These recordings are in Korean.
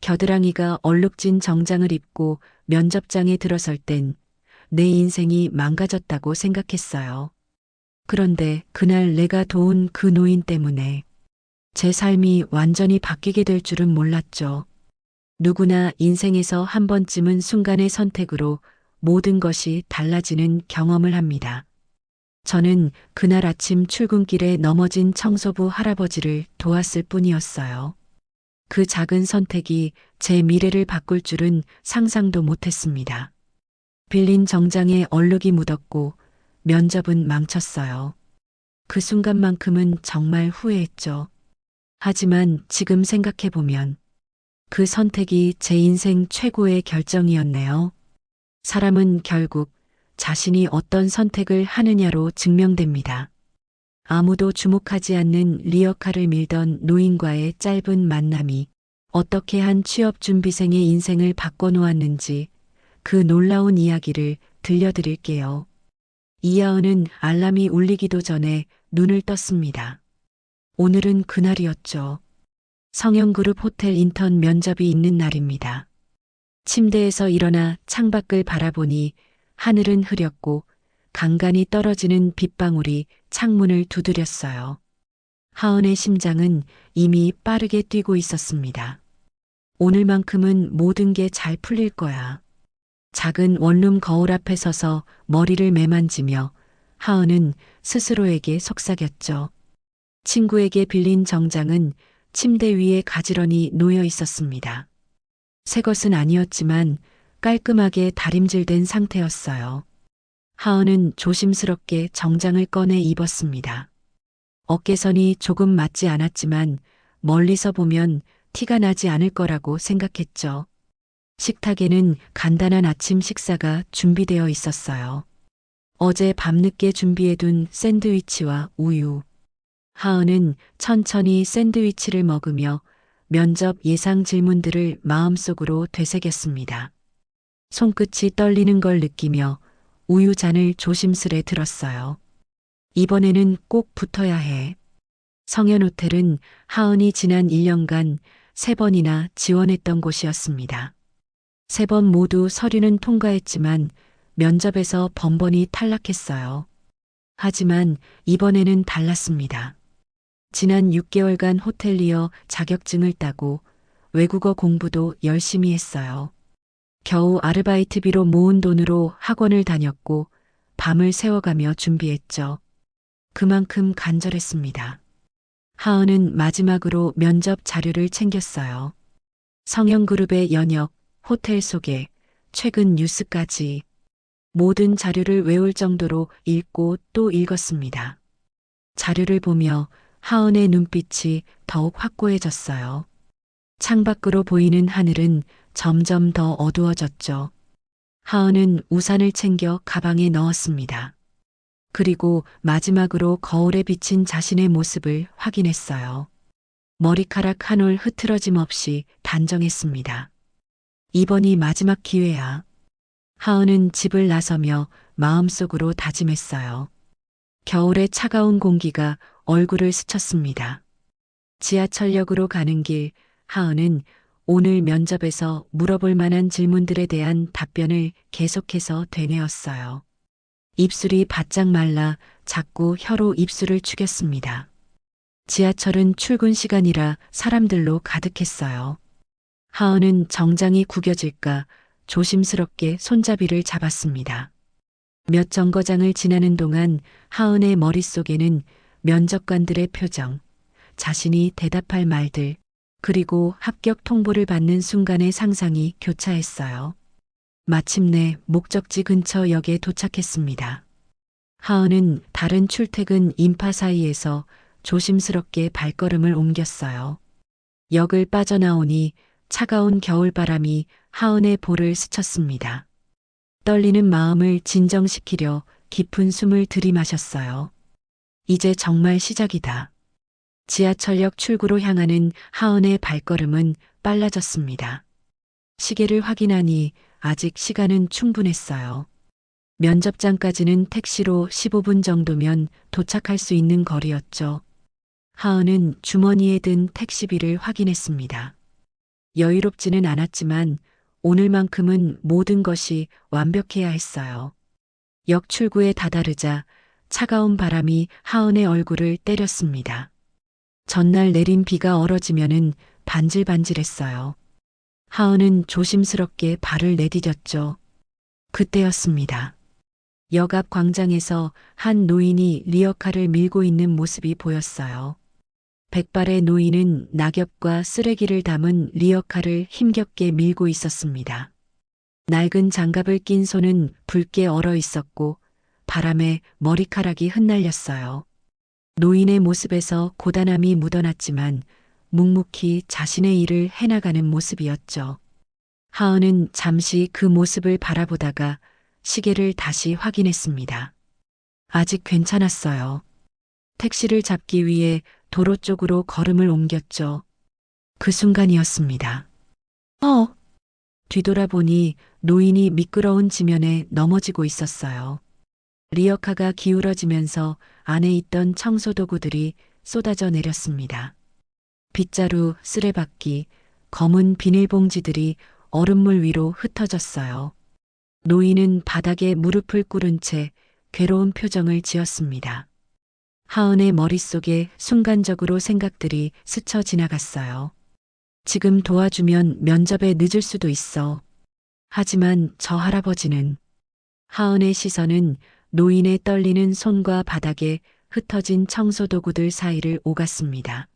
겨드랑이가 얼룩진 정장을 입고 면접장에 들어설 땐 내 인생이 망가졌다고 생각했어요. 그런데 그날 내가 도운 그 노인 때문에 제 삶이 완전히 바뀌게 될 줄은 몰랐죠. 누구나 인생에서 한 번쯤은 순간의 선택으로 모든 것이 달라지는 경험을 합니다. 저는 그날 아침 출근길에 넘어진 청소부 할아버지를 도왔을 뿐이었어요. 그 작은 선택이 제 미래를 바꿀 줄은 상상도 못했습니다. 빌린 정장에 얼룩이 묻었고 면접은 망쳤어요. 그 순간만큼은 정말 후회했죠. 하지만 지금 생각해보면 그 선택이 제 인생 최고의 결정이었네요. 사람은 결국 자신이 어떤 선택을 하느냐로 증명됩니다. 아무도 주목하지 않는 리어카를 밀던 노인과의 짧은 만남이 어떻게 한 취업준비생의 인생을 바꿔놓았는지 그 놀라운 이야기를 들려드릴게요. 이하은은 알람이 울리기도 전에 눈을 떴습니다. 오늘은 그날이었죠. 성형그룹 호텔 인턴 면접이 있는 날입니다. 침대에서 일어나 창밖을 바라보니 하늘은 흐렸고 간간히 떨어지는 빗방울이 창문을 두드렸어요. 하은의 심장은 이미 빠르게 뛰고 있었습니다. 오늘만큼은 모든 게 잘 풀릴 거야. 작은 원룸 거울 앞에 서서 머리를 매만지며 하은은 스스로에게 속삭였죠. 친구에게 빌린 정장은 침대 위에 가지런히 놓여 있었습니다. 새 것은 아니었지만 깔끔하게 다림질된 상태였어요. 하은은 조심스럽게 정장을 꺼내 입었습니다. 어깨선이 조금 맞지 않았지만 멀리서 보면 티가 나지 않을 거라고 생각했죠. 식탁에는 간단한 아침 식사가 준비되어 있었어요. 어제 밤늦게 준비해둔 샌드위치와 우유. 하은은 천천히 샌드위치를 먹으며 면접 예상 질문들을 마음속으로 되새겼습니다. 손끝이 떨리는 걸 느끼며 우유 잔을 조심스레 들었어요. 이번에는 꼭 붙어야 해. 성현호텔은 하은이 지난 1년간 3번이나 지원했던 곳이었습니다. 3번 모두 서류는 통과했지만 면접에서 번번이 탈락했어요. 하지만 이번에는 달랐습니다. 지난 6개월간 호텔리어 자격증을 따고 외국어 공부도 열심히 했어요. 겨우 아르바이트비로 모은 돈으로 학원을 다녔고 밤을 새워가며 준비했죠. 그만큼 간절했습니다. 하은은 마지막으로 면접 자료를 챙겼어요. 성형그룹의 연역, 호텔 소개, 최근 뉴스까지 모든 자료를 외울 정도로 읽고 또 읽었습니다. 자료를 보며 하은의 눈빛이 더욱 확고해졌어요. 창밖으로 보이는 하늘은 점점 더 어두워졌죠. 하은은 우산을 챙겨 가방에 넣었습니다. 그리고 마지막으로 거울에 비친 자신의 모습을 확인했어요. 머리카락 한 올 흐트러짐 없이 단정했습니다. 이번이 마지막 기회야. 하은은 집을 나서며 마음속으로 다짐했어요. 겨울의 차가운 공기가 얼굴을 스쳤습니다. 지하철역으로 가는 길, 하은은 오늘 면접에서 물어볼 만한 질문들에 대한 답변을 계속해서 되뇌었어요. 입술이 바짝 말라 자꾸 혀로 입술을 축였습니다. 지하철은 출근 시간이라 사람들로 가득했어요. 하은은 정장이 구겨질까 조심스럽게 손잡이를 잡았습니다. 몇 정거장을 지나는 동안 하은의 머릿속에는 면접관들의 표정, 자신이 대답할 말들, 그리고 합격 통보를 받는 순간의 상상이 교차했어요. 마침내 목적지 근처 역에 도착했습니다. 하은은 다른 출퇴근 인파 사이에서 조심스럽게 발걸음을 옮겼어요. 역을 빠져나오니 차가운 겨울바람이 하은의 볼을 스쳤습니다. 떨리는 마음을 진정시키려 깊은 숨을 들이마셨어요. 이제 정말 시작이다. 지하철역 출구로 향하는 하은의 발걸음은 빨라졌습니다. 시계를 확인하니 아직 시간은 충분했어요. 면접장까지는 택시로 15분 정도면 도착할 수 있는 거리였죠. 하은은 주머니에 든 택시비를 확인했습니다. 여유롭지는 않았지만 오늘만큼은 모든 것이 완벽해야 했어요. 역 출구에 다다르자 차가운 바람이 하은의 얼굴을 때렸습니다. 전날 내린 비가 얼어지면은 반질반질했어요. 하은은 조심스럽게 발을 내디뎠죠. 그때였습니다. 역 앞 광장에서 한 노인이 리어카를 밀고 있는 모습이 보였어요. 백발의 노인은 낙엽과 쓰레기를 담은 리어카를 힘겹게 밀고 있었습니다. 낡은 장갑을 낀 손은 붉게 얼어 있었고 바람에 머리카락이 흩날렸어요. 노인의 모습에서 고단함이 묻어났지만 묵묵히 자신의 일을 해나가는 모습이었죠. 하은은 잠시 그 모습을 바라보다가 시계를 다시 확인했습니다. 아직 괜찮았어요. 택시를 잡기 위해 도로 쪽으로 걸음을 옮겼죠. 그 순간이었습니다. 뒤돌아보니 노인이 미끄러운 지면에 넘어지고 있었어요. 리어카가 기울어지면서 안에 있던 청소도구들이 쏟아져 내렸습니다. 빗자루, 쓰레받기, 검은 비닐봉지들이 얼음물 위로 흩어졌어요. 노인은 바닥에 무릎을 꿇은 채 괴로운 표정을 지었습니다. 하은의 머릿속에 순간적으로 생각들이 스쳐 지나갔어요. 지금 도와주면 면접에 늦을 수도 있어. 하지만 저 할아버지는. 하은의 시선은 노인의 떨리는 손과 바닥에 흩어진 청소도구들 사이를 오갔습니다.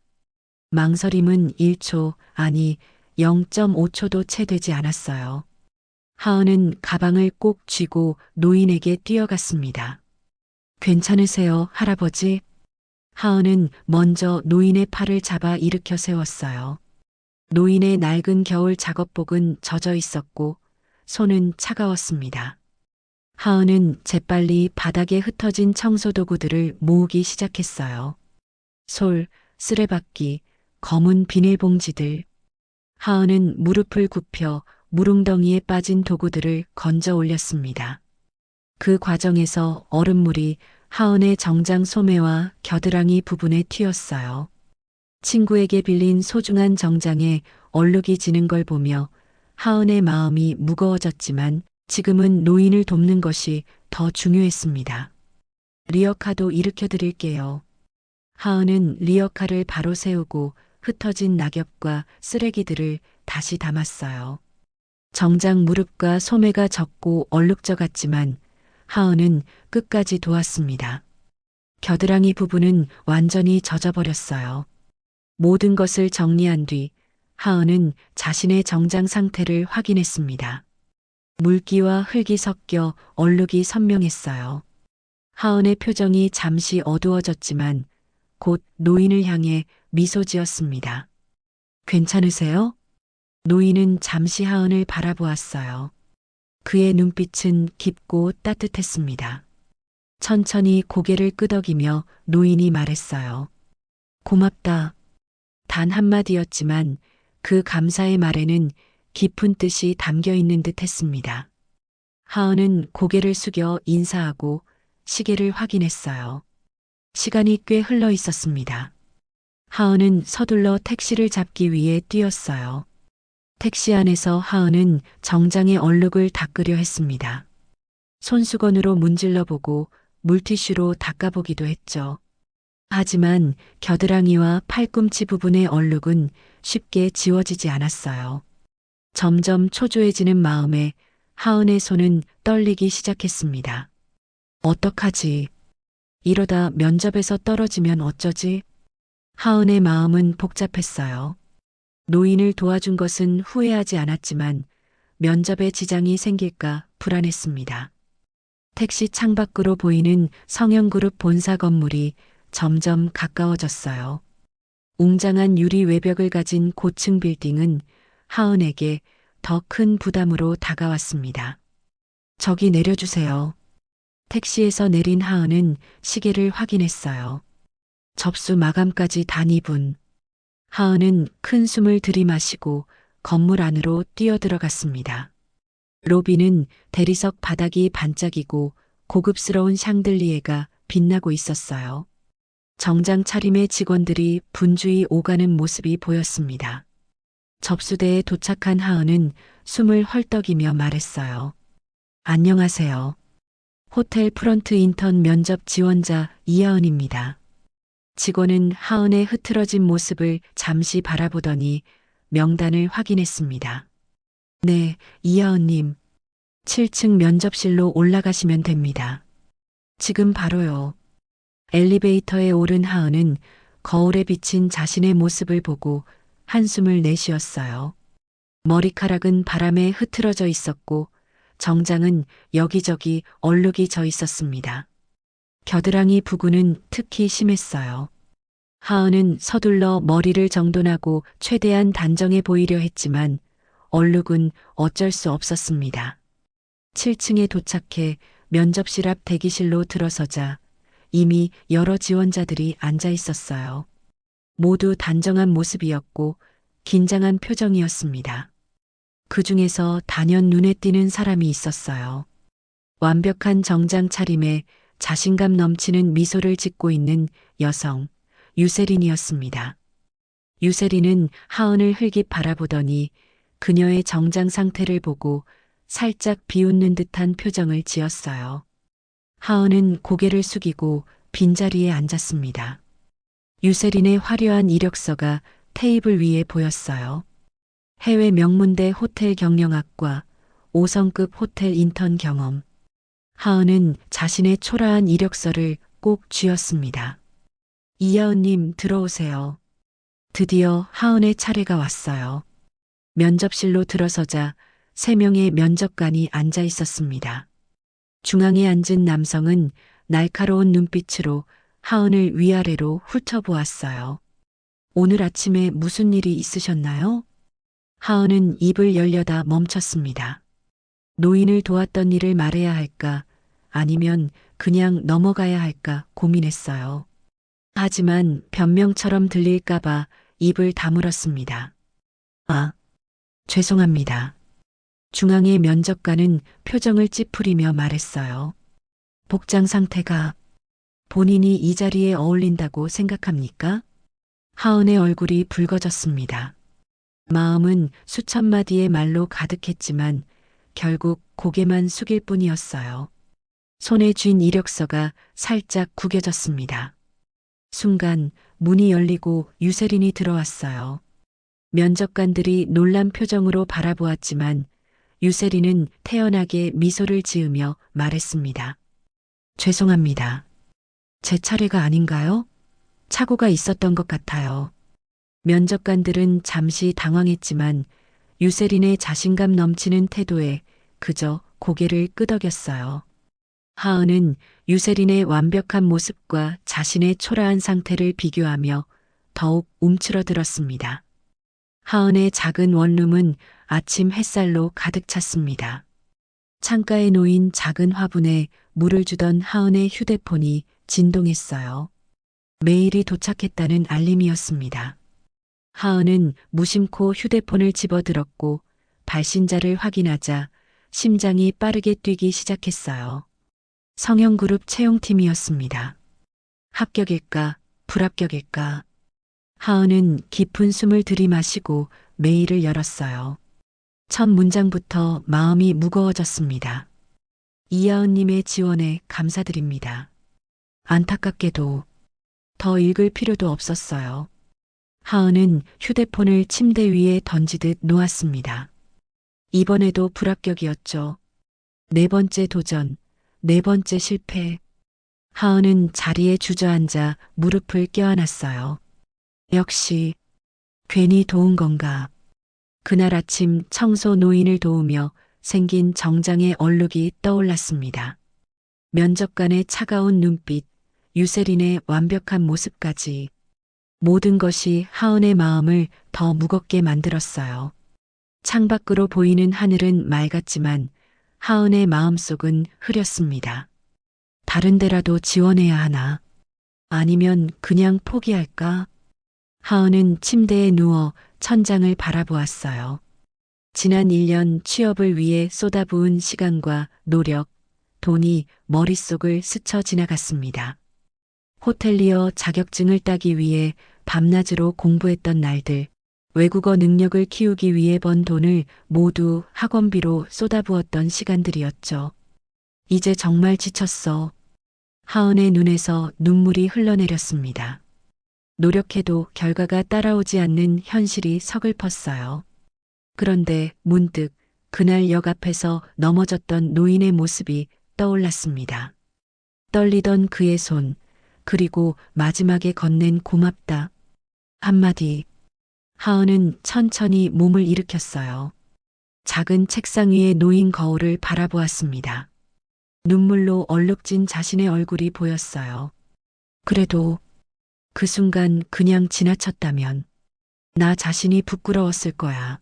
망설임은 1초, 아니 0.5초도 채 되지 않았어요. 하은은 가방을 꼭 쥐고 노인에게 뛰어갔습니다. 괜찮으세요, 할아버지? 하은은 먼저 노인의 팔을 잡아 일으켜 세웠어요. 노인의 낡은 겨울 작업복은 젖어 있었고 손은 차가웠습니다. 하은은 재빨리 바닥에 흩어진 청소도구들을 모으기 시작했어요. 솔, 쓰레받기, 검은 비닐봉지들. 하은은 무릎을 굽혀 무릉덩이에 빠진 도구들을 건져 올렸습니다. 그 과정에서 얼음물이 하은의 정장 소매와 겨드랑이 부분에 튀었어요. 친구에게 빌린 소중한 정장에 얼룩이 지는 걸 보며 하은의 마음이 무거워졌지만 지금은 노인을 돕는 것이 더 중요했습니다. 리어카도 일으켜 드릴게요. 하은은 리어카를 바로 세우고 흩어진 낙엽과 쓰레기들을 다시 담았어요. 정장 무릎과 소매가 젖고 얼룩져 갔지만 하은은 끝까지 도왔습니다. 겨드랑이 부분은 완전히 젖어버렸어요. 모든 것을 정리한 뒤 하은은 자신의 정장 상태를 확인했습니다. 물기와 흙이 섞여 얼룩이 선명했어요. 하은의 표정이 잠시 어두워졌지만 곧 노인을 향해 미소 지었습니다. 괜찮으세요? 노인은 잠시 하은을 바라보았어요. 그의 눈빛은 깊고 따뜻했습니다. 천천히 고개를 끄덕이며 노인이 말했어요. 고맙다. 단 한마디였지만 그 감사의 말에는 깊은 뜻이 담겨 있는 듯 했습니다. 하은은 고개를 숙여 인사하고 시계를 확인했어요. 시간이 꽤 흘러 있었습니다. 하은은 서둘러 택시를 잡기 위해 뛰었어요. 택시 안에서 하은은 정장의 얼룩을 닦으려 했습니다. 손수건으로 문질러 보고 물티슈로 닦아보기도 했죠. 하지만 겨드랑이와 팔꿈치 부분의 얼룩은 쉽게 지워지지 않았어요. 점점 초조해지는 마음에 하은의 손은 떨리기 시작했습니다. 어떡하지? 이러다 면접에서 떨어지면 어쩌지? 하은의 마음은 복잡했어요. 노인을 도와준 것은 후회하지 않았지만 면접에 지장이 생길까 불안했습니다. 택시 창밖으로 보이는 성형그룹 본사 건물이 점점 가까워졌어요. 웅장한 유리 외벽을 가진 고층 빌딩은 하은에게 더 큰 부담으로 다가왔습니다. 저기 내려주세요. 택시에서 내린 하은은 시계를 확인했어요. 접수 마감까지 단 2분. 하은은 큰 숨을 들이마시고 건물 안으로 뛰어들어갔습니다. 로비는 대리석 바닥이 반짝이고 고급스러운 샹들리에가 빛나고 있었어요. 정장 차림의 직원들이 분주히 오가는 모습이 보였습니다. 접수대에 도착한 하은은 숨을 헐떡이며 말했어요. 안녕하세요. 호텔 프런트 인턴 면접 지원자 이하은입니다. 직원은 하은의 흐트러진 모습을 잠시 바라보더니 명단을 확인했습니다. 네, 이하은님. 7층 면접실로 올라가시면 됩니다. 지금 바로요. 엘리베이터에 오른 하은은 거울에 비친 자신의 모습을 보고 한숨을 내쉬었어요. 머리카락은 바람에 흐트러져 있었고 정장은 여기저기 얼룩이 져 있었습니다. 겨드랑이 부근은 특히 심했어요. 하은은 서둘러 머리를 정돈하고 최대한 단정해 보이려 했지만 얼룩은 어쩔 수 없었습니다. 7층에 도착해 면접실 앞 대기실로 들어서자 이미 여러 지원자들이 앉아 있었어요. 모두 단정한 모습이었고 긴장한 표정이었습니다. 그 중에서 단연 눈에 띄는 사람이 있었어요. 완벽한 정장 차림에 자신감 넘치는 미소를 짓고 있는 여성, 유세린이었습니다. 유세린은 하은을 흘깃 바라보더니 그녀의 정장 상태를 보고 살짝 비웃는 듯한 표정을 지었어요. 하은은 고개를 숙이고 빈자리에 앉았습니다. 유세린의 화려한 이력서가 테이블 위에 보였어요. 해외 명문대 호텔 경영학과 5성급 호텔 인턴 경험. 하은은 자신의 초라한 이력서를 꼭 쥐었습니다. 이하은님 들어오세요. 드디어 하은의 차례가 왔어요. 면접실로 들어서자 3명의 면접관이 앉아 있었습니다. 중앙에 앉은 남성은 날카로운 눈빛으로 하은을 위아래로 훑어보았어요. 오늘 아침에 무슨 일이 있으셨나요? 하은은 입을 열려다 멈췄습니다. 노인을 도왔던 일을 말해야 할까 아니면 그냥 넘어가야 할까 고민했어요. 하지만 변명처럼 들릴까봐 입을 다물었습니다. 아, 죄송합니다. 중앙의 면접관은 표정을 찌푸리며 말했어요. 복장 상태가 본인이 이 자리에 어울린다고 생각합니까? 하은의 얼굴이 붉어졌습니다. 마음은 수천 마디의 말로 가득했지만 결국 고개만 숙일 뿐이었어요. 손에 쥔 이력서가 살짝 구겨졌습니다. 순간 문이 열리고 유세린이 들어왔어요. 면접관들이 놀란 표정으로 바라보았지만 유세린은 태연하게 미소를 지으며 말했습니다. 죄송합니다. 제 차례가 아닌가요? 착오가 있었던 것 같아요. 면접관들은 잠시 당황했지만 유세린의 자신감 넘치는 태도에 그저 고개를 끄덕였어요. 하은은 유세린의 완벽한 모습과 자신의 초라한 상태를 비교하며 더욱 움츠러들었습니다. 하은의 작은 원룸은 아침 햇살로 가득 찼습니다. 창가에 놓인 작은 화분에 물을 주던 하은의 휴대폰이 진동했어요. 메일이 도착했다는 알림이었습니다. 하은은 무심코 휴대폰을 집어들었고 발신자를 확인하자 심장이 빠르게 뛰기 시작했어요. 성형그룹 채용팀이었습니다. 합격일까, 불합격일까? 하은은 깊은 숨을 들이마시고 메일을 열었어요. 첫 문장부터 마음이 무거워졌습니다. 이하은님의 지원에 감사드립니다. 안타깝게도 더 읽을 필요도 없었어요. 하은은 휴대폰을 침대 위에 던지듯 놓았습니다. 이번에도 불합격이었죠. 4번째 도전, 4번째 실패. 하은은 자리에 주저앉아 무릎을 껴안았어요. 역시 괜히 도운 건가. 그날 아침 청소 노인을 도우며 생긴 정장의 얼룩이 떠올랐습니다. 면접관의 차가운 눈빛, 유세린의 완벽한 모습까지 모든 것이 하은의 마음을 더 무겁게 만들었어요. 창밖으로 보이는 하늘은 맑았지만 하은의 마음속은 흐렸습니다. 다른 데라도 지원해야 하나? 아니면 그냥 포기할까? 하은은 침대에 누워 천장을 바라보았어요. 지난 1년 취업을 위해 쏟아부은 시간과 노력, 돈이 머릿속을 스쳐 지나갔습니다. 호텔리어 자격증을 따기 위해 밤낮으로 공부했던 날들, 외국어 능력을 키우기 위해 번 돈을 모두 학원비로 쏟아부었던 시간들이었죠. 이제 정말 지쳤어. 하은의 눈에서 눈물이 흘러내렸습니다. 노력해도 결과가 따라오지 않는 현실이 서글펐어요. 그런데 문득 그날 역 앞에서 넘어졌던 노인의 모습이 떠올랐습니다. 떨리던 그의 손, 그리고 마지막에 건넨 고맙다 한마디. 하은은 천천히 몸을 일으켰어요. 작은 책상 위에 놓인 거울을 바라보았습니다. 눈물로 얼룩진 자신의 얼굴이 보였어요. 그래도 그 순간 그냥 지나쳤다면 나 자신이 부끄러웠을 거야.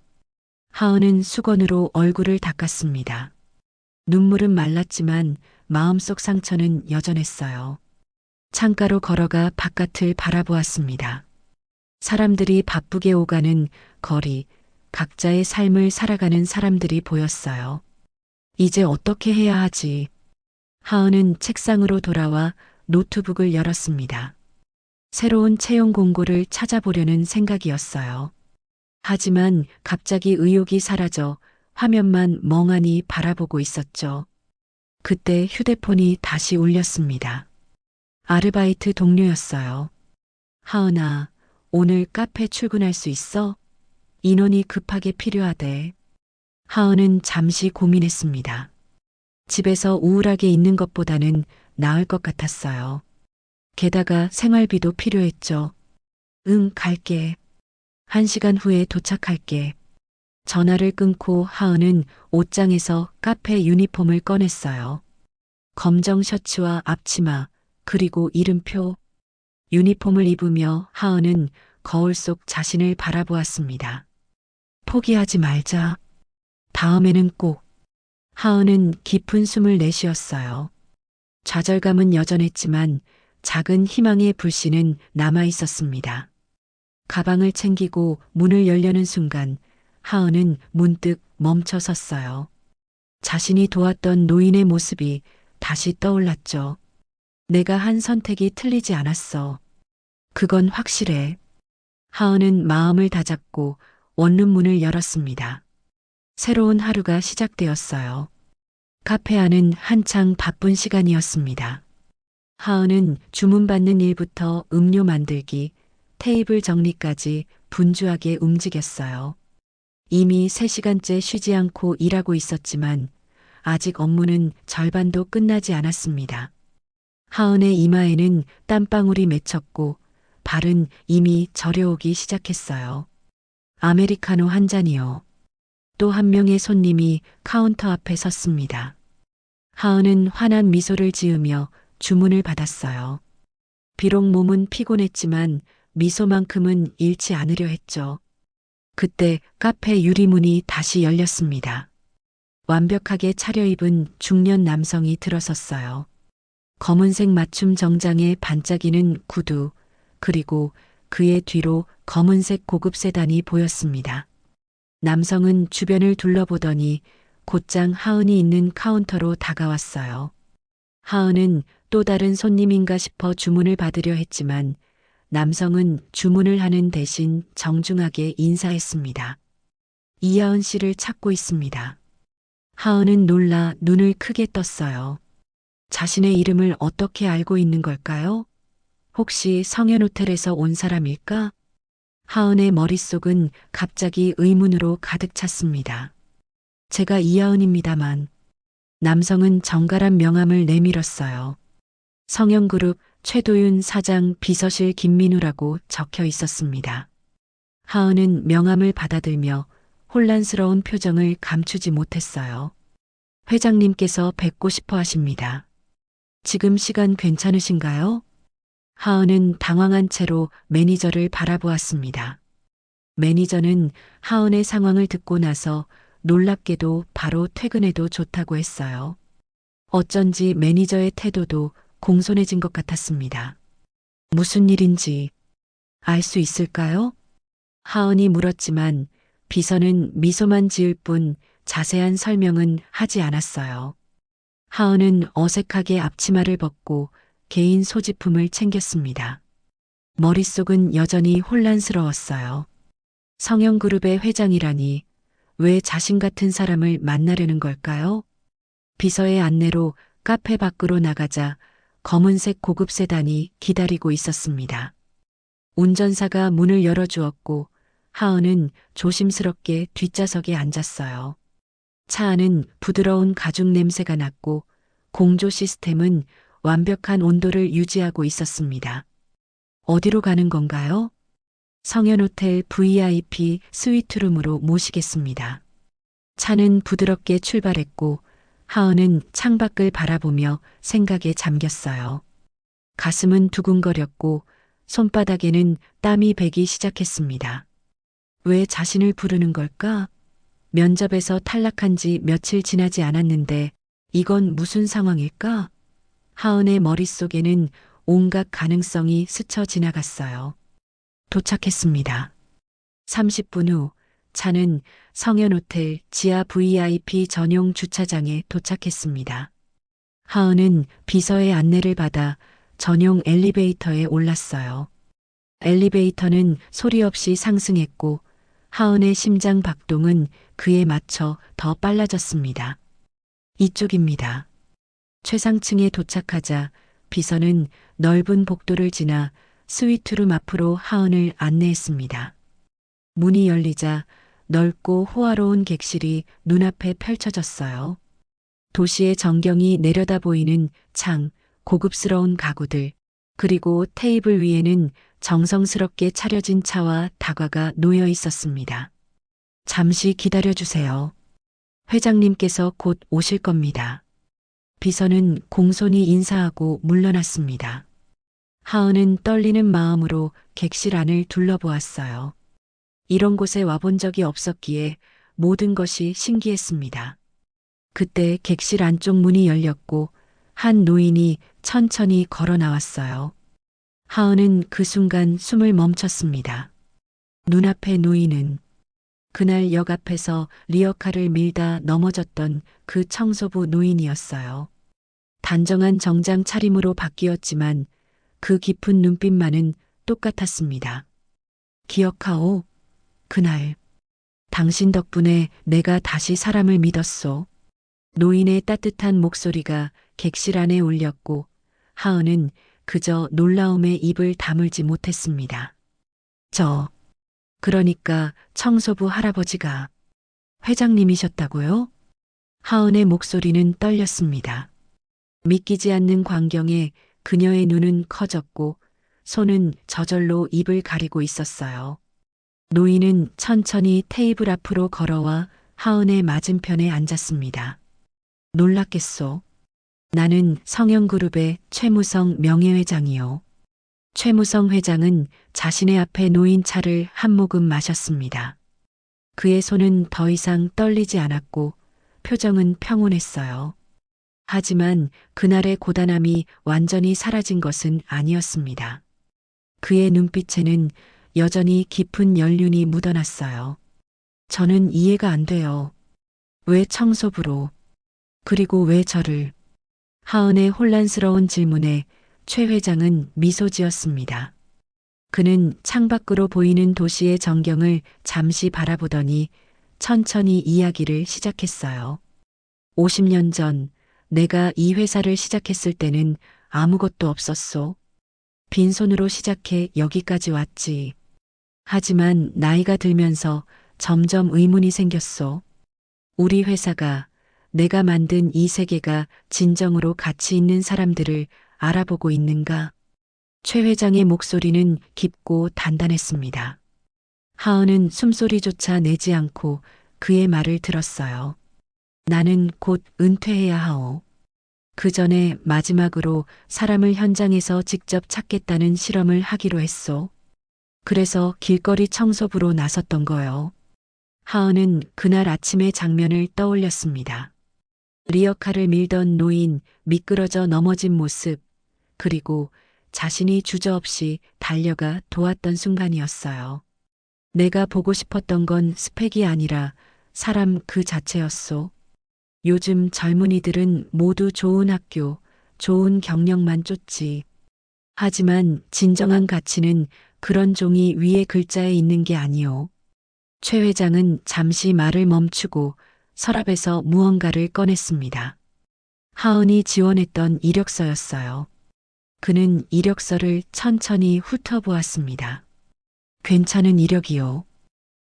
하은은 수건으로 얼굴을 닦았습니다. 눈물은 말랐지만 마음속 상처는 여전했어요. 창가로 걸어가 바깥을 바라보았습니다. 사람들이 바쁘게 오가는 거리, 각자의 삶을 살아가는 사람들이 보였어요. 이제 어떻게 해야 하지? 하은은 책상으로 돌아와 노트북을 열었습니다. 새로운 채용 공고를 찾아보려는 생각이었어요. 하지만 갑자기 의욕이 사라져 화면만 멍하니 바라보고 있었죠. 그때 휴대폰이 다시 울렸습니다. 아르바이트 동료였어요. 하은아, 오늘 카페 출근할 수 있어? 인원이 급하게 필요하대. 하은은 잠시 고민했습니다. 집에서 우울하게 있는 것보다는 나을 것 같았어요. 게다가 생활비도 필요했죠. 응, 갈게. 1시간 후에 도착할게. 전화를 끊고 하은은 옷장에서 카페 유니폼을 꺼냈어요. 검정 셔츠와 앞치마, 그리고 이름표. 유니폼을 입으며 하은은 거울 속 자신을 바라보았습니다. 포기하지 말자. 다음에는 꼭. 하은은 깊은 숨을 내쉬었어요. 좌절감은 여전했지만 작은 희망의 불씨는 남아 있었습니다. 가방을 챙기고 문을 열려는 순간 하은은 문득 멈춰 섰어요. 자신이 도왔던 노인의 모습이 다시 떠올랐죠. 내가 한 선택이 틀리지 않았어. 그건 확실해. 하은은 마음을 다잡고 원룸문을 열었습니다. 새로운 하루가 시작되었어요. 카페 안은 한창 바쁜 시간이었습니다. 하은은 주문받는 일부터 음료 만들기, 테이블 정리까지 분주하게 움직였어요. 이미 3시간째 쉬지 않고 일하고 있었지만 아직 업무는 절반도 끝나지 않았습니다. 하은의 이마에는 땀방울이 맺혔고 발은 이미 저려오기 시작했어요. 아메리카노 한 잔이요. 또 한 명의 손님이 카운터 앞에 섰습니다. 하은은 환한 미소를 지으며 주문을 받았어요. 비록 몸은 피곤했지만 미소만큼은 잃지 않으려 했죠. 그때 카페 유리문이 다시 열렸습니다. 완벽하게 차려입은 중년 남성이 들어섰어요. 검은색 맞춤 정장에 반짝이는 구두, 그리고 그의 뒤로 검은색 고급 세단이 보였습니다. 남성은 주변을 둘러보더니 곧장 하은이 있는 카운터로 다가왔어요. 하은은 또 다른 손님인가 싶어 주문을 받으려 했지만 남성은 주문을 하는 대신 정중하게 인사했습니다. 이하은 씨를 찾고 있습니다. 하은은 놀라 눈을 크게 떴어요. 자신의 이름을 어떻게 알고 있는 걸까요? 혹시 성현호텔에서 온 사람일까? 하은의 머릿속은 갑자기 의문으로 가득 찼습니다. 제가 이하은입니다만. 남성은 정갈한 명함을 내밀었어요. 성현그룹 최도윤 사장 비서실 김민우라고 적혀 있었습니다. 하은은 명함을 받아들며 혼란스러운 표정을 감추지 못했어요. 회장님께서 뵙고 싶어 하십니다. 지금 시간 괜찮으신가요? 하은은 당황한 채로 매니저를 바라보았습니다. 매니저는 하은의 상황을 듣고 나서 놀랍게도 바로 퇴근해도 좋다고 했어요. 어쩐지 매니저의 태도도 공손해진 것 같았습니다. 무슨 일인지 알 수 있을까요? 하은이 물었지만 비서는 미소만 지을 뿐 자세한 설명은 하지 않았어요. 하은은 어색하게 앞치마를 벗고 개인 소지품을 챙겼습니다. 머릿속은 여전히 혼란스러웠어요. 성형그룹의 회장이라니 왜 자신 같은 사람을 만나려는 걸까요? 비서의 안내로 카페 밖으로 나가자 검은색 고급 세단이 기다리고 있었습니다. 운전사가 문을 열어주었고 하은은 조심스럽게 뒷좌석에 앉았어요. 차 안은 부드러운 가죽 냄새가 났고 공조 시스템은 완벽한 온도를 유지하고 있었습니다. 어디로 가는 건가요? 성현호텔 VIP 스위트룸으로 모시겠습니다. 차는 부드럽게 출발했고 하은은 창밖을 바라보며 생각에 잠겼어요. 가슴은 두근거렸고 손바닥에는 땀이 배기 시작했습니다. 왜 자신을 부르는 걸까? 면접에서 탈락한 지 며칠 지나지 않았는데 이건 무슨 상황일까? 하은의 머릿속에는 온갖 가능성이 스쳐 지나갔어요. 도착했습니다. 30분 후 차는 성현호텔 지하 VIP 전용 주차장에 도착했습니다. 하은은 비서의 안내를 받아 전용 엘리베이터에 올랐어요. 엘리베이터는 소리 없이 상승했고 하은의 심장 박동은 그에 맞춰 더 빨라졌습니다. 이쪽입니다. 최상층에 도착하자 비서는 넓은 복도를 지나 스위트룸 앞으로 하은을 안내했습니다. 문이 열리자 넓고 호화로운 객실이 눈앞에 펼쳐졌어요. 도시의 전경이 내려다 보이는 창, 고급스러운 가구들, 그리고 테이블 위에는 정성스럽게 차려진 차와 다과가 놓여 있었습니다. 잠시 기다려 주세요. 회장님께서 곧 오실 겁니다. 비서는 공손히 인사하고 물러났습니다. 하은은 떨리는 마음으로 객실 안을 둘러보았어요. 이런 곳에 와본 적이 없었기에 모든 것이 신기했습니다. 그때 객실 안쪽 문이 열렸고 한 노인이 천천히 걸어 나왔어요. 하은은 그 순간 숨을 멈췄습니다. 눈앞의 노인은 그날 역 앞에서 리어카를 밀다 넘어졌던 그 청소부 노인이었어요. 단정한 정장 차림으로 바뀌었지만 그 깊은 눈빛만은 똑같았습니다. 기억하오. 그날 당신 덕분에 내가 다시 사람을 믿었소. 노인의 따뜻한 목소리가 객실 안에 울렸고 하은은 그저 놀라움에 입을 다물지 못했습니다. 그러니까 청소부 할아버지가 회장님이셨다고요? 하은의 목소리는 떨렸습니다. 믿기지 않는 광경에 그녀의 눈은 커졌고 손은 저절로 입을 가리고 있었어요. 노인은 천천히 테이블 앞으로 걸어와 하은의 맞은편에 앉았습니다. 놀랐겠소. 나는 성형그룹의 최무성 명예회장이요. 최무성 회장은 자신의 앞에 놓인 차를 한 모금 마셨습니다. 그의 손은 더 이상 떨리지 않았고 표정은 평온했어요. 하지만 그날의 고단함이 완전히 사라진 것은 아니었습니다. 그의 눈빛에는 여전히 깊은 연륜이 묻어났어요. 저는 이해가 안 돼요. 왜 청소부로? 그리고 왜 저를? 하은의 혼란스러운 질문에 최 회장은 미소 지었습니다. 그는 창밖으로 보이는 도시의 전경을 잠시 바라보더니 천천히 이야기를 시작했어요. 50년 전 내가 이 회사를 시작했을 때는 아무것도 없었소. 빈손으로 시작해 여기까지 왔지. 하지만 나이가 들면서 점점 의문이 생겼소. 우리 회사가, 내가 만든 이 세계가 진정으로 가치 있는 사람들을 알아보고 있는가? 최 회장의 목소리는 깊고 단단했습니다. 하은은 숨소리조차 내지 않고 그의 말을 들었어요. 나는 곧 은퇴해야 하오. 그 전에 마지막으로 사람을 현장에서 직접 찾겠다는 실험을 하기로 했소. 그래서 길거리 청소부로 나섰던 거요. 하은은 그날 아침의 장면을 떠올렸습니다. 리어카를 밀던 노인, 미끄러져 넘어진 모습, 그리고 자신이 주저없이 달려가 도왔던 순간이었어요. 내가 보고 싶었던 건 스펙이 아니라 사람 그 자체였소. 요즘 젊은이들은 모두 좋은 학교, 좋은 경력만 쫓지. 하지만 진정한 가치는 그런 종이 위에 글자에 있는 게 아니오. 최 회장은 잠시 말을 멈추고 서랍에서 무언가를 꺼냈습니다. 하은이 지원했던 이력서였어요. 그는 이력서를 천천히 훑어보았습니다. 괜찮은 이력이요.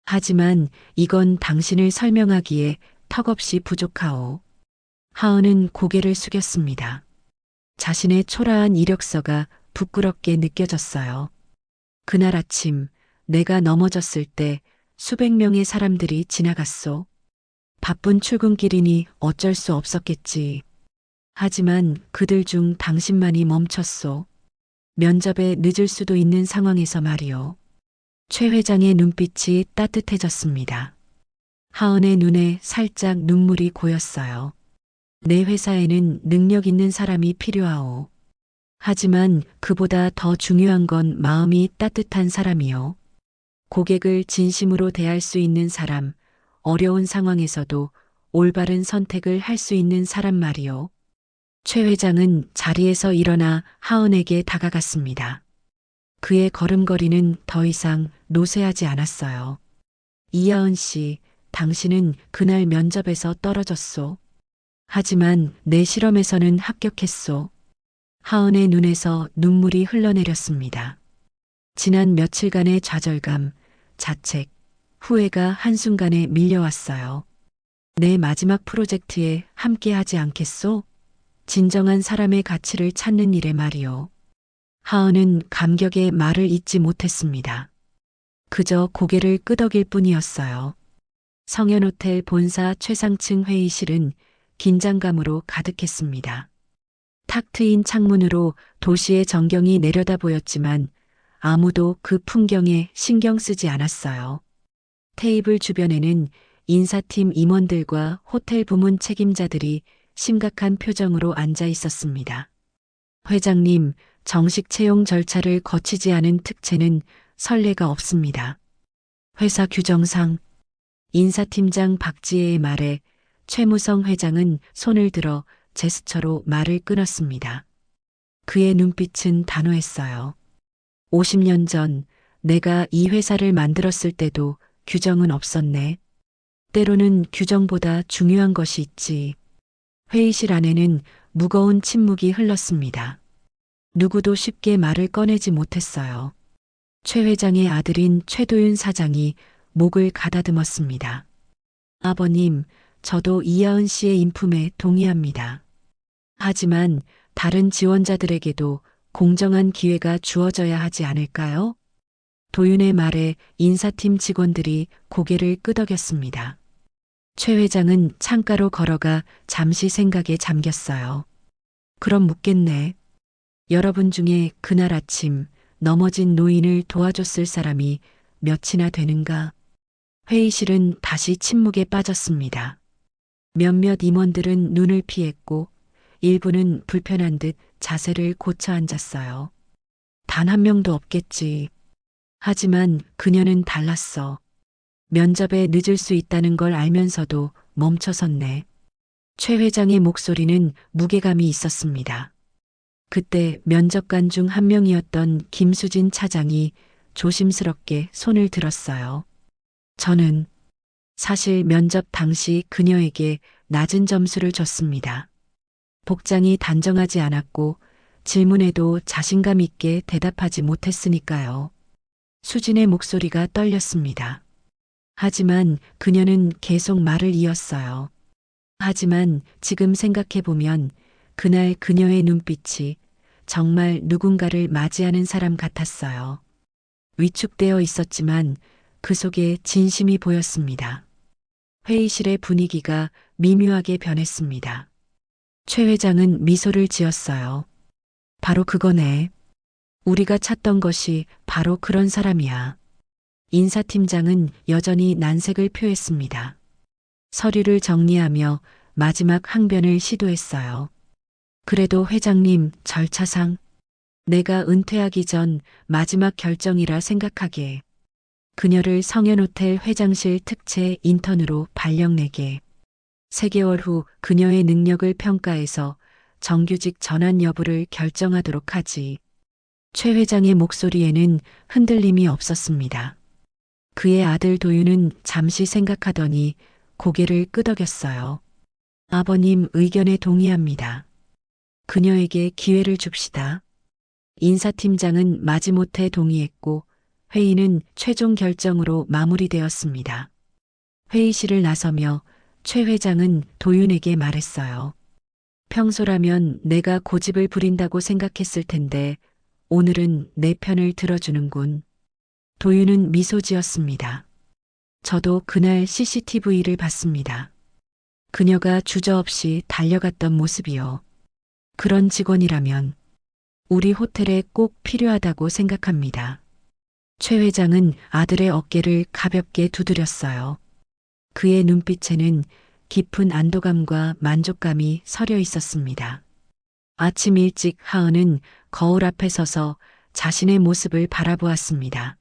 하지만 이건 당신을 설명하기에 턱없이 부족하오. 하은은 고개를 숙였습니다. 자신의 초라한 이력서가 부끄럽게 느껴졌어요. 그날 아침 내가 넘어졌을 때 수백 명의 사람들이 지나갔소. 바쁜 출근길이니 어쩔 수 없었겠지. 하지만 그들 중 당신만이 멈췄소. 면접에 늦을 수도 있는 상황에서 말이요. 최 회장의 눈빛이 따뜻해졌습니다. 하은의 눈에 살짝 눈물이 고였어요. 내 회사에는 능력 있는 사람이 필요하오. 하지만 그보다 더 중요한 건 마음이 따뜻한 사람이요. 고객을 진심으로 대할 수 있는 사람, 어려운 상황에서도 올바른 선택을 할 수 있는 사람 말이요. 최 회장은 자리에서 일어나 하은에게 다가갔습니다. 그의 걸음걸이는 더 이상 노쇠하지 않았어요. 이하은 씨, 당신은 그날 면접에서 떨어졌소. 하지만 내 실험에서는 합격했소. 하은의 눈에서 눈물이 흘러내렸습니다. 지난 며칠간의 좌절감, 자책, 후회가 한순간에 밀려왔어요. 내 마지막 프로젝트에 함께하지 않겠소? 진정한 사람의 가치를 찾는 일에 말이요. 하은은 감격의 말을 잇지 못했습니다. 그저 고개를 끄덕일 뿐이었어요. 성현호텔 본사 최상층 회의실은 긴장감으로 가득했습니다. 탁 트인 창문으로 도시의 전경이 내려다 보였지만 아무도 그 풍경에 신경 쓰지 않았어요. 테이블 주변에는 인사팀 임원들과 호텔 부문 책임자들이 심각한 표정으로 앉아 있었습니다. 회장님, 정식 채용 절차를 거치지 않은 특채는 선례가 없습니다. 회사 규정상 인사팀장 박지혜의 말에 최무성 회장은 손을 들어 제스처로 말을 끊었습니다. 그의 눈빛은 단호했어요. 50년 전 내가 이 회사를 만들었을 때도 규정은 없었네. 때로는 규정보다 중요한 것이 있지. 회의실 안에는 무거운 침묵이 흘렀습니다. 누구도 쉽게 말을 꺼내지 못했어요. 최 회장의 아들인 최도윤 사장이 목을 가다듬었습니다. 아버님, 저도 이하은 씨의 인품에 동의합니다. 하지만 다른 지원자들에게도 공정한 기회가 주어져야 하지 않을까요? 도윤의 말에 인사팀 직원들이 고개를 끄덕였습니다. 최 회장은 창가로 걸어가 잠시 생각에 잠겼어요. 그럼 묻겠네. 여러분 중에 그날 아침 넘어진 노인을 도와줬을 사람이 몇이나 되는가? 회의실은 다시 침묵에 빠졌습니다. 몇몇 임원들은 눈을 피했고 일부는 불편한 듯 자세를 고쳐 앉았어요. 단 한 명도 없겠지. 하지만 그녀는 달랐어. 면접에 늦을 수 있다는 걸 알면서도 멈춰섰네. 최 회장의 목소리는 무게감이 있었습니다. 그때 면접관 중 한 명이었던 김수진 차장이 조심스럽게 손을 들었어요. 저는 사실 면접 당시 그녀에게 낮은 점수를 줬습니다. 복장이 단정하지 않았고 질문에도 자신감 있게 대답하지 못했으니까요. 수진의 목소리가 떨렸습니다. 하지만 그녀는 계속 말을 이었어요. 하지만 지금 생각해보면 그날 그녀의 눈빛이 정말 누군가를 맞이하는 사람 같았어요. 위축되어 있었지만 그 속에 진심이 보였습니다. 회의실의 분위기가 미묘하게 변했습니다. 최 회장은 미소를 지었어요. 바로 그거네. 우리가 찾던 것이 바로 그런 사람이야. 인사팀장은 여전히 난색을 표했습니다. 서류를 정리하며 마지막 항변을 시도했어요. 그래도 회장님, 절차상 내가 은퇴하기 전 마지막 결정이라 생각하기에 그녀를 성현호텔 회장실 특채 인턴으로 발령내게. 3개월 후 그녀의 능력을 평가해서 정규직 전환 여부를 결정하도록 하지. 최 회장의 목소리에는 흔들림이 없었습니다. 그의 아들 도윤은 잠시 생각하더니 고개를 끄덕였어요. 아버님 의견에 동의합니다. 그녀에게 기회를 줍시다. 인사팀장은 마지못해 동의했고 회의는 최종 결정으로 마무리되었습니다. 회의실을 나서며 최 회장은 도윤에게 말했어요. 평소라면 내가 고집을 부린다고 생각했을 텐데 오늘은 내 편을 들어주는군. 도윤은 미소 지었습니다. 저도 그날 CCTV를 봤습니다. 그녀가 주저없이 달려갔던 모습이요. 그런 직원이라면 우리 호텔에 꼭 필요하다고 생각합니다. 최 회장은 아들의 어깨를 가볍게 두드렸어요. 그의 눈빛에는 깊은 안도감과 만족감이 서려 있었습니다. 아침 일찍 하은은 거울 앞에 서서 자신의 모습을 바라보았습니다.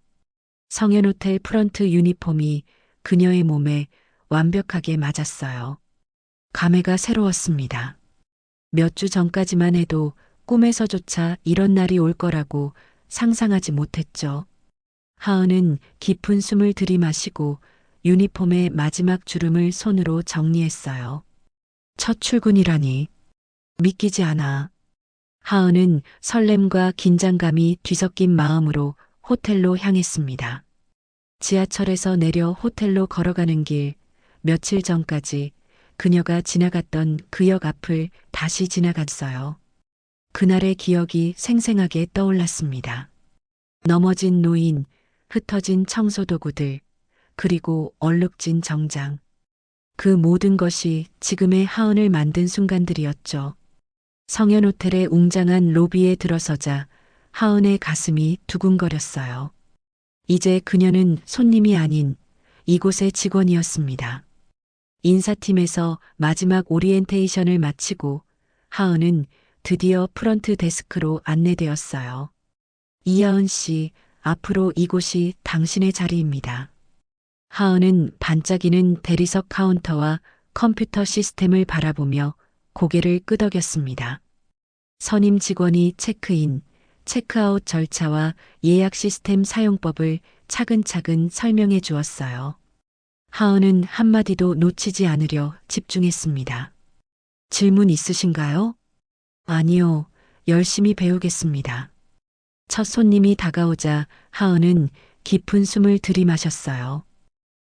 성현호텔 프런트 유니폼이 그녀의 몸에 완벽하게 맞았어요. 감회가 새로웠습니다. 몇 주 전까지만 해도 꿈에서조차 이런 날이 올 거라고 상상하지 못했죠. 하은은 깊은 숨을 들이마시고 유니폼의 마지막 주름을 손으로 정리했어요. 첫 출근이라니 믿기지 않아. 하은은 설렘과 긴장감이 뒤섞인 마음으로 호텔로 향했습니다. 지하철에서 내려 호텔로 걸어가는 길, 며칠 전까지 그녀가 지나갔던 그 역 앞을 다시 지나갔어요. 그날의 기억이 생생하게 떠올랐습니다. 넘어진 노인, 흩어진 청소도구들, 그리고 얼룩진 정장. 그 모든 것이 지금의 하은을 만든 순간들이었죠. 성현호텔의 웅장한 로비에 들어서자 하은의 가슴이 두근거렸어요. 이제 그녀는 손님이 아닌 이곳의 직원이었습니다. 인사팀에서 마지막 오리엔테이션을 마치고 하은은 드디어 프런트 데스크로 안내되었어요. 이하은 씨, 앞으로 이곳이 당신의 자리입니다. 하은은 반짝이는 대리석 카운터와 컴퓨터 시스템을 바라보며 고개를 끄덕였습니다. 선임 직원이 체크인, 체크아웃 절차와 예약 시스템 사용법을 차근차근 설명해 주었어요. 하은은 한마디도 놓치지 않으려 집중했습니다. 질문 있으신가요? 아니요, 열심히 배우겠습니다. 첫 손님이 다가오자 하은은 깊은 숨을 들이마셨어요.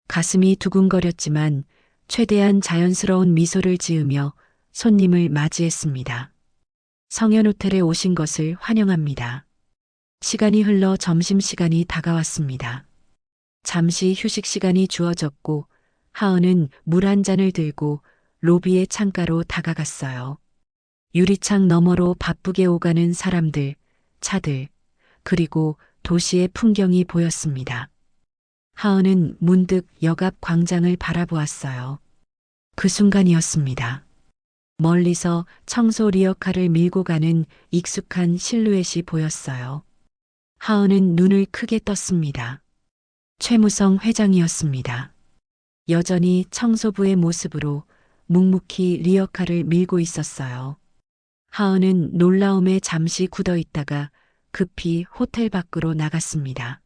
가슴이 두근거렸지만 최대한 자연스러운 미소를 지으며 손님을 맞이했습니다. 성현호텔에 오신 것을 환영합니다. 시간이 흘러 점심시간이 다가왔습니다. 잠시 휴식 시간이 주어졌고 하은은 물 한 잔을 들고 로비의 창가로 다가갔어요. 유리창 너머로 바쁘게 오가는 사람들, 차들, 그리고 도시의 풍경이 보였습니다. 하은은 문득 역 앞 광장을 바라보았어요. 그 순간이었습니다. 멀리서 청소 리어카를 밀고 가는 익숙한 실루엣이 보였어요. 하은은 눈을 크게 떴습니다. 최무성 회장이었습니다. 여전히 청소부의 모습으로 묵묵히 리어카를 밀고 있었어요. 하은은 놀라움에 잠시 굳어 있다가 급히 호텔 밖으로 나갔습니다.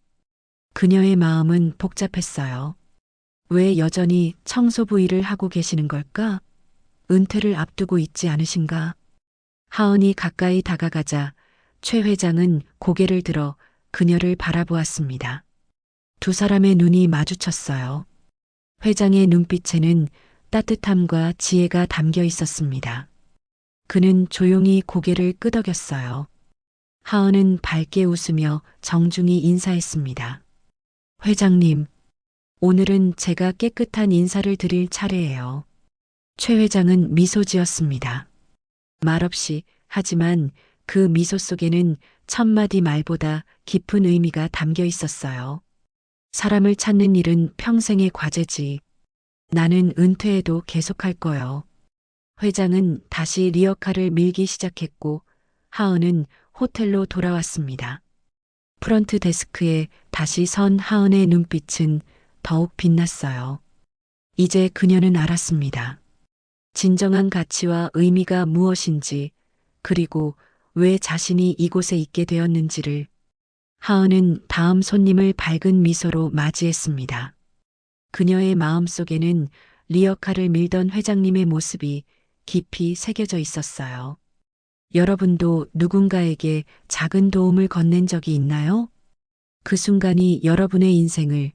그녀의 마음은 복잡했어요. 왜 여전히 청소부 일을 하고 계시는 걸까? 은퇴를 앞두고 있지 않으신가? 하은이 가까이 다가가자 최 회장은 고개를 들어 그녀를 바라보았습니다. 두 사람의 눈이 마주쳤어요. 회장의 눈빛에는 따뜻함과 지혜가 담겨 있었습니다. 그는 조용히 고개를 끄덕였어요. 하은은 밝게 웃으며 정중히 인사했습니다. 회장님, 오늘은 제가 깨끗한 인사를 드릴 차례예요. 최 회장은 미소 지었습니다. 말없이 하지만 그 미소 속에는 천마디 말보다 깊은 의미가 담겨 있었어요. 사람을 찾는 일은 평생의 과제지. 나는 은퇴해도 계속할 거요. 회장은 다시 리어카를 밀기 시작했고 하은은 호텔로 돌아왔습니다. 프런트 데스크에 다시 선 하은의 눈빛은 더욱 빛났어요. 이제 그녀는 알았습니다. 진정한 가치와 의미가 무엇인지, 그리고 왜 자신이 이곳에 있게 되었는지를. 하은은 다음 손님을 밝은 미소로 맞이했습니다. 그녀의 마음속에는 리어카를 밀던 회장님의 모습이 깊이 새겨져 있었어요. 여러분도 누군가에게 작은 도움을 건넨 적이 있나요? 그 순간이 여러분의 인생을,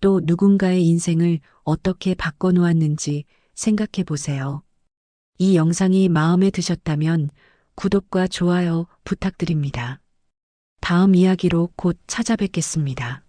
또 누군가의 인생을 어떻게 바꿔놓았는지 생각해 보세요. 이 영상이 마음에 드셨다면 구독과 좋아요 부탁드립니다. 다음 이야기로 곧 찾아뵙겠습니다.